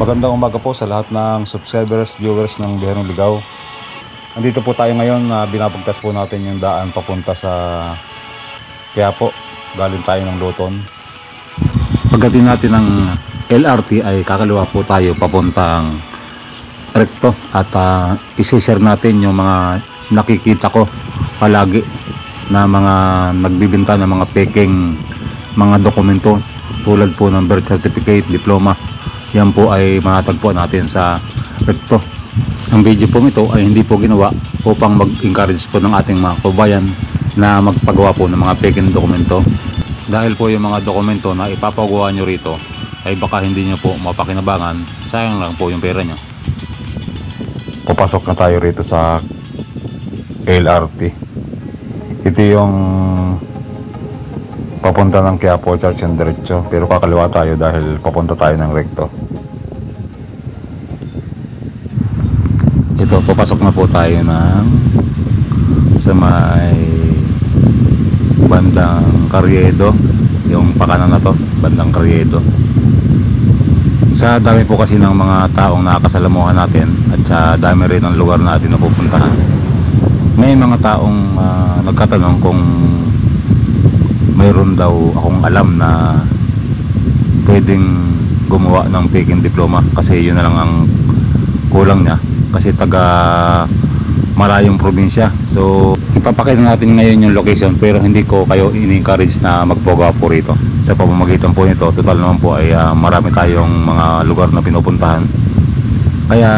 Magandang umaga po sa lahat ng subscribers, viewers ng Biherong Ligaw. Andito po tayo ngayon na binabagtas po natin yung daan papunta sa Quiapo. Galing tayo ng Luton. Pagdating natin ng LRT ay kakaliwa po tayo papuntang Recto. At isi-share natin yung mga nakikita ko palagi na mga nagbibenta ng mga peking mga dokumento tulad po ng birth certificate, diploma. Yan po ay matatagpuan natin sa Recto. Ang video po ito ay hindi po ginawa upang mag-encourage po ng ating mga kababayan na magpagawa po ng mga peking dokumento. Dahil po yung mga dokumento na ipapagawa nyo rito ay baka hindi nyo po mapakinabangan, sayang lang po yung pera nyo. Papasok na tayo rito sa LRT. Ito yung papunta ng Quiapo Church and Diretso, pero kakaliwa tayo dahil papunta tayo ng Recto. Ito, papasok na po tayo ng sa may bandang Carriedo, yung pakanan na to, bandang Carriedo. Sa dami po kasi ng mga taong nakakasalamuhan natin at sa dami rin ng lugar natin na pupuntahan, may mga taong nagkatanong kung mayroon daw akong alam na pwedeng gumawa ng peking diploma, kasi yun na lang ang kulang niya, kasi taga malayong probinsya. So ipapakita natin ngayon yung location, pero hindi ko kayo in-encourage na magpagawa po rito sa pamamagitan po nito. Total naman po ay marami tayong mga lugar na pinupuntahan, kaya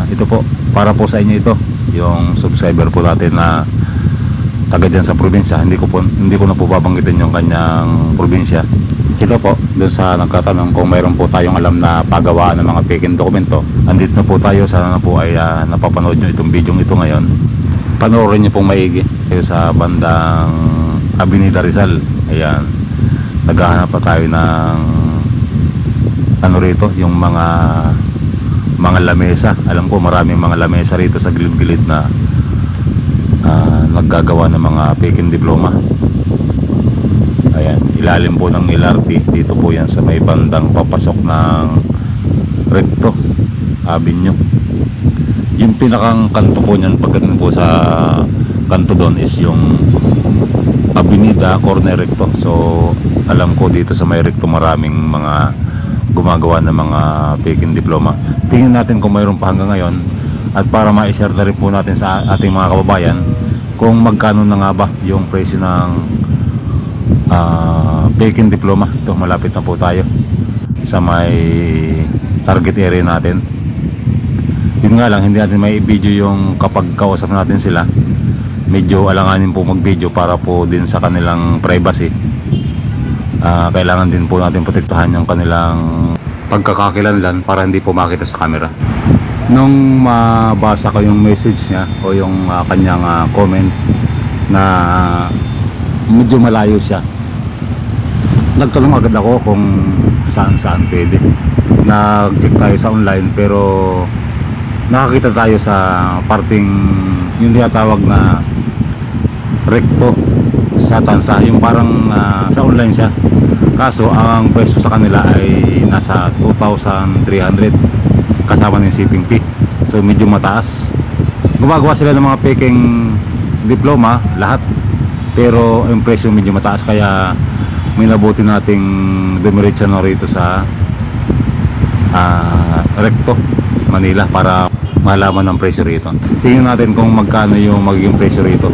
ito po para po sa inyo. Ito yung subscriber po natin na taga dyan sa probinsya. Hindi ko na po babanggitin yung kanyang probinsya. Ito po, doon sa nagkatanong kung mayroon po tayong alam na paggawaan ng mga peking dokumento. Andito na po tayo. Sana na po ay napapanood nyo itong video ito ngayon. Panoorin nyo pong maigi. Tayo sa bandang Avenida Rizal. Ayan, naghahanap pa tayo ng ano rito, yung mga lamesa. Alam ko maraming mga lamesa rito sa gilid-gilid na naggagawa ng mga peking diploma. Ayan, ilalim po ng LRT. Dito po yan sa may bandang papasok ng Recto Avenue. Yung pinakang kanto po nyan, pagdating po sa kanto doon, is yung Avenida Corner Recto. So alam ko dito sa may Recto maraming mga gumagawa ng mga peking diploma. Tingnan natin kung mayroon pa hanggang ngayon, at para ma-share na rin po natin sa ating mga kababayan kung magkano na nga ba yung presyo ng peking diploma. Ito, malapit na po tayo sa may target area natin. Yun nga lang, hindi natin may video yung kapag kausap natin sila. Medyo alanganin po mag video para po din sa kanilang privacy. Kailangan din po natin protektahan yung kanilang pagkakakilanlan para hindi po makita sa camera. Nung mabasa ko yung message niya o yung kanyang comment na medyo malayo siya, nagtanong agad ako kung saan pwede. Nag-check tayo sa online, pero nakakita tayo sa parting yung tinatawag na Recto sa Tansa, yung parang sa online siya, kaso ang presyo sa kanila ay nasa 2,300 kasama ng shipping fee. So medyo mataas. Gumagawa sila ng mga peking diploma lahat, pero yung presyo medyo mataas, kaya minabuti nating dumiretso na rito sa Recto Manila para malaman ng presyo rito. Tingnan natin kung magkano yung magiging presyo rito.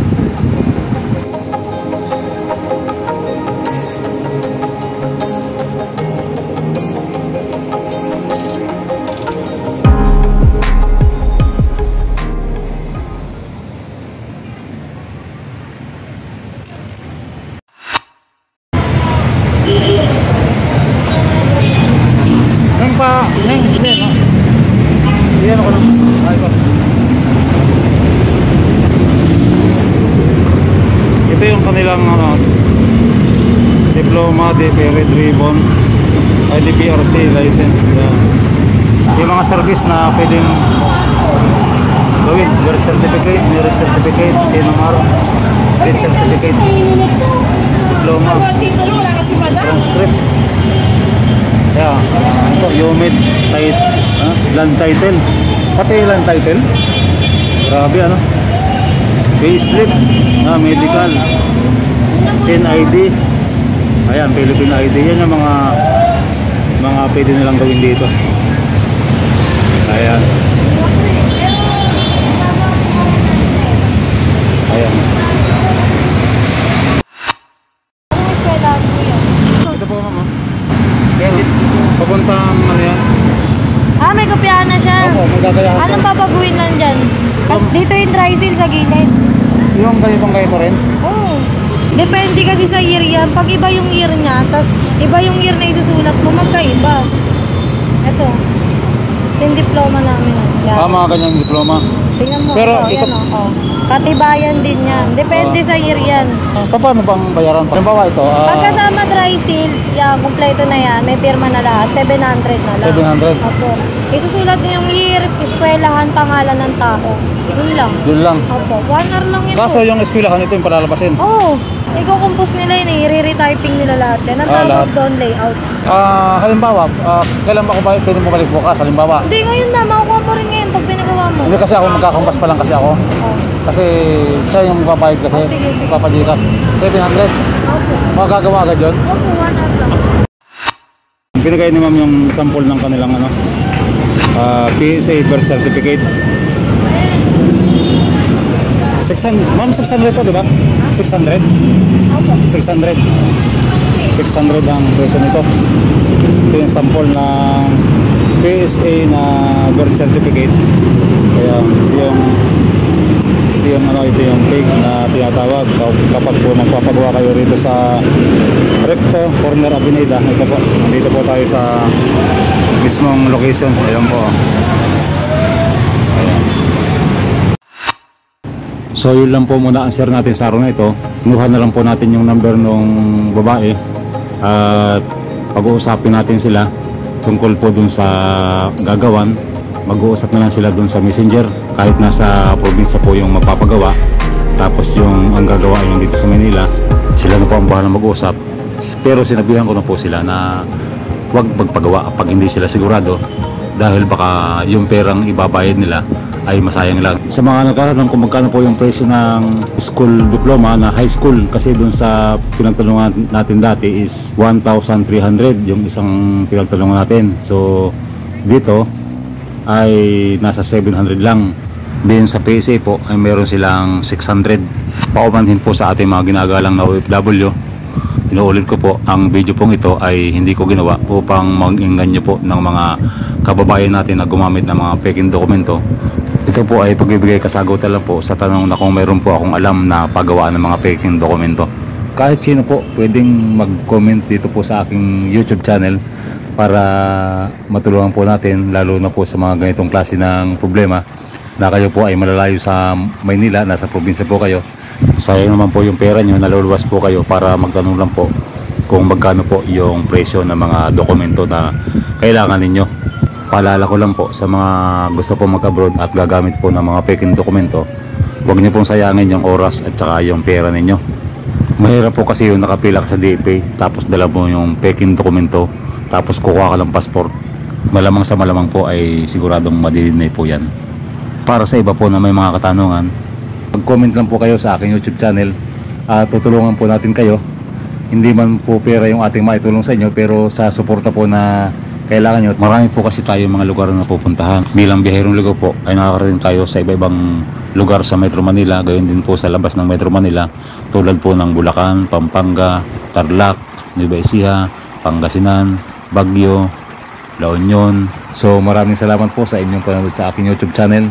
Ito yung kanilang diploma, red ribbon, IDPRC license. Yung mga service na pwedeng gawin: birth certificate, marriage certificate, CNMR, death certificate, diploma, transcript. Yeah, ito, UMID, type land title. Pati land title. Grabe ano. Payslip, medical, NID. Ayan, Philippine ID. Yan yung mga pwede nilang gawin dito. Ayan. Ayan. Ito po, mama. Papuntang ano yan? May kopyahan na siya. Opo, magagayahan. Anong babaguhin lang dyan? Dito yung dry seal sa gilid. Yung ganito rin? Oo. Depende kasi sa year yan. Pag iba yung year niya, tas iba yung year na isusulat mo, magkaiba. Ito. Yung diploma namin. Yan. Mga ganyang diploma. Tingnan mo. Pero ito, ito... yan, katibayan din yan. Depende sa year yan. Paano bang bayaran? Halimbawa ito? Pagkasama dry seal, yan, kumpleto na yan. May pirma na lahat. 700 na lang. 700? Opo. Isusulat mo yung year, eskwelahan, pangalan ng tao. Yun lang. Yun lang. Opo. 1 hour lang yun. Kaso yung eskwelahan ito yung palalabasin? Oo. Iko-compose nila yun eh. I-retyping nila lahat yan. Ang tawag doon, layout. Halimbawa, kailan ba ako pwede mo balik bukas? Halimbawa? Hindi, ngayon na. Makukuha mo rin ngayon pag pinagawa mo. Hindi kasi ako magkakampas pa lang kasi ako. Oh. Kasi siya yung magpapahid kasi. Sige. Magpapajikas. 700. Opo. Magagawa agad yun? Opo, 1 hour lang. Pinagay ni ma'am yung sample ng kanilang PSA birth certificate. 600, ma'am 600 to, di ba? 600? Opo. 600. 600 ang presyo nito. Ito yung sample ng PSA na birth certificate. Kaya ito yung fake na tinatawag kapag po magpapagawa kayo rito sa Recto Corner Avenida. Ito po, nandito po tayo sa mismong location. Ayan po. Ayan. So yun lang po muna ang share natin sa araw na ito. Kinuha na lang po natin yung number ng babae at pag-uusapin natin sila tungkol po dun sa gagawan. Mag-uusap na lang sila dun sa messenger kahit nasa probinsya po yung magpapagawa, tapos yung ang gagawa yung dito sa Manila, sila na po ang bahala mag-uusap. Pero sinabihan ko na po sila na huwag magpagawa pag hindi sila sigurado, dahil baka yung perang ibabayad nila ay masayang lang. Sa mga nagkakaroon kung magkano po yung presyo ng school diploma na high school, kasi dun sa pinagtanungan natin dati is 1,300 yung isang pinagtanungan natin. So dito ay nasa 700 lang. Din sa PSA po ay meron silang 600. Paumanhin po sa ating mga ginagalang na OFW. Inuulit ko po, ang video pong ito ay hindi ko ginawa upang mag-inganyo po ng mga kababayan natin na gumamit ng mga peking dokumento. Ito po ay pagbibigay kasagutan lang po sa tanong na kung meron po akong alam na paggawaan ng mga peking dokumento. Kahit sino po pwedeng mag-comment dito po sa aking YouTube channel para matulungan po natin, lalo na po sa mga ganitong klase ng problema na kayo po ay malalayo sa Maynila, nasa probinsya po kayo. Sayang naman po yung pera nyo, naluluwas po kayo para magtanong lang po kung magkano po yung presyo ng mga dokumento na kailangan ninyo. Paalala ko lang po sa mga gusto po mag-abroad at gagamit po ng mga peking dokumento, huwag nyo pong sayangin yung oras at saka yung pera ninyo. Mahirap po kasi yung nakapila ka sa DFA tapos dala mo yung peking dokumento tapos kukuha ka ng passport. Malamang sa malamang po ay siguradong madidinay po yan. Para sa iba po na may mga katanungan, mag-comment lang po kayo sa aking YouTube channel at tutulungan po natin kayo. Hindi man po pera yung ating maitulong sa inyo, pero sa suporta po na kailangan nyo. Marami po kasi tayo mga lugar na pupuntahan. Bilang biyahirong ligaw po ay nakakarating tayo sa iba-ibang lugar sa Metro Manila, gayon din po sa labas ng Metro Manila, tulad po ng Bulacan, Pampanga, Tarlac, Nueva Ecija, Pangasinan, Baguio, La Union. So maraming salamat po sa inyong panonood sa aking YouTube channel.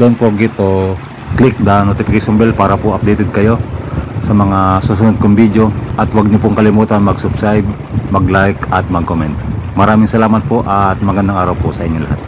Don't forget to click the notification bell para po updated kayo sa mga susunod kong video, at huwag niyo pong kalimutan mag-subscribe, mag-like at mag-comment. Maraming salamat po at magandang araw po sa inyo lahat.